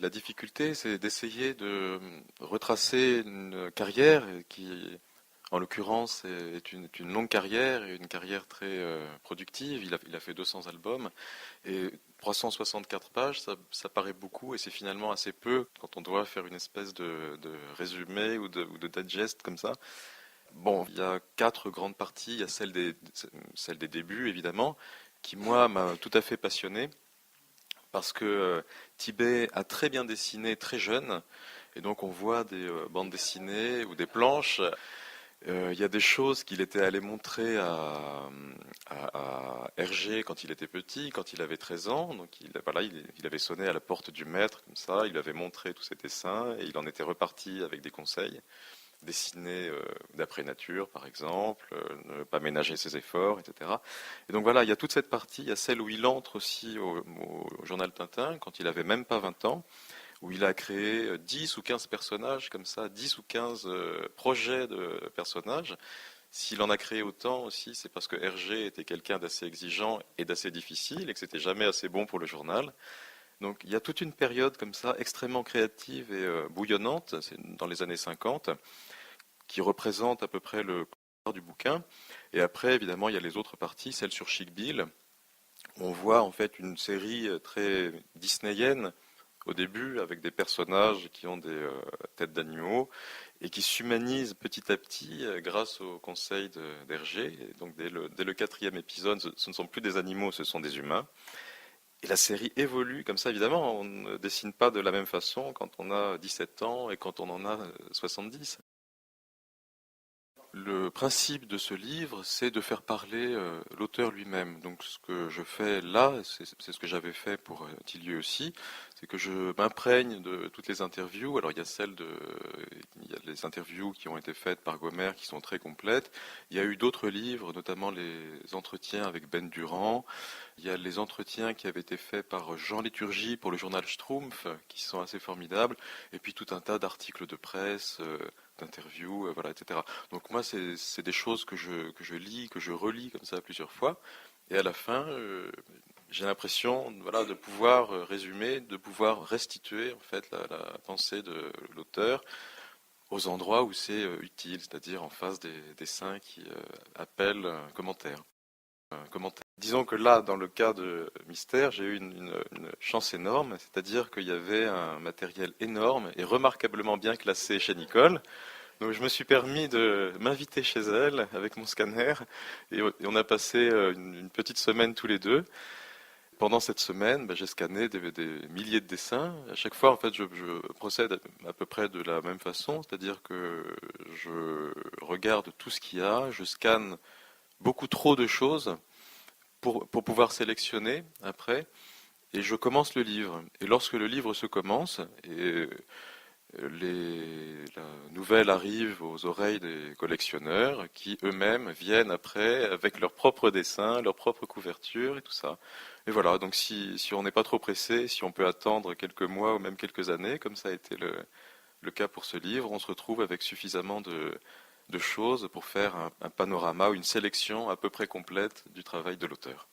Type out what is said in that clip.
La difficulté, c'est d'essayer de retracer une carrière qui, en l'occurrence, est une longue carrière et une carrière très productive. Il a fait 200 albums et 364 pages, ça paraît beaucoup et c'est finalement assez peu quand on doit faire une espèce de résumé ou de digest comme ça. Bon, il y a quatre grandes parties. Il y a celle des débuts, évidemment, qui, moi, m'a tout à fait passionné parce que Tibet a très bien dessiné très jeune. Et donc on voit des bandes dessinées ou des planches. Il y a des choses qu'il était allé montrer à Hergé quand il était petit, quand il avait 13 ans. Donc voilà, il avait sonné à la porte du maître comme ça, il lui avait montré tous ses dessins et il en était reparti avec des conseils. Dessiner d'après nature, par exemple, ne pas ménager ses efforts, etc. Et donc voilà, il y a toute cette partie, il y a celle où il entre aussi au journal Tintin, quand il avait même pas 20 ans, où il a créé 10 ou 15 personnages comme ça, 10 ou 15 projets de personnages. S'il en a créé autant aussi, c'est parce que Hergé était quelqu'un d'assez exigeant et d'assez difficile et que c'était jamais assez bon pour le journal. Donc il y a toute une période comme ça extrêmement créative et bouillonnante, c'est dans les années 50, qui représente à peu près le quart du bouquin. Et après, évidemment, il y a les autres parties, celle sur Chic Bill. On voit en fait une série très disneyenne au début, avec des personnages qui ont des têtes d'animaux et qui s'humanisent petit à petit grâce au conseil d'Hergé. Et donc dès le quatrième épisode, ce ne sont plus des animaux, ce sont des humains. Et la série évolue comme ça, évidemment. On ne dessine pas de la même façon quand on a 17 ans et quand on en a 70. Le principe de ce livre, c'est de faire parler l'auteur lui-même. Donc ce que je fais là, c'est ce que j'avais fait pour Tillieu aussi, c'est que je m'imprègne de toutes les interviews. Alors il y a les interviews qui ont été faites par Gomer qui sont très complètes. Il y a eu d'autres livres, notamment les entretiens avec Ben Durand. Il y a les entretiens qui avaient été faits par Jean Liturgie pour le journal Schtroumpf, qui sont assez formidables. Et puis tout un tas d'articles de presse, d'interviews, voilà, etc. Donc moi, c'est des choses que je lis, que je relis comme ça plusieurs fois. Et à la fin, j'ai l'impression, voilà, de pouvoir résumer, de pouvoir restituer en fait la pensée de l'auteur aux endroits où c'est utile, c'est-à-dire en face des dessins qui appellent un commentaire. Disons que là, dans le cas de Mystère, j'ai eu une chance énorme, c'est-à-dire qu'il y avait un matériel énorme et remarquablement bien classé chez Nicole. Donc je me suis permis de m'inviter chez elle avec mon scanner et on a passé une petite semaine tous les deux. Pendant cette semaine, j'ai scanné des milliers de dessins. À chaque fois, en fait, je procède à peu près de la même façon, c'est-à-dire que je regarde tout ce qu'il y a, je scanne beaucoup trop de choses pour pouvoir sélectionner après, et je commence le livre. Et lorsque le livre se commence, et la nouvelle arrive aux oreilles des collectionneurs qui eux-mêmes viennent après avec leurs propres dessins, leurs propres couvertures et tout ça. Et voilà, donc si on n'est pas trop pressé, si on peut attendre quelques mois ou même quelques années, comme ça a été le cas pour ce livre, on se retrouve avec suffisamment de choses pour faire un panorama ou une sélection à peu près complète du travail de l'auteur.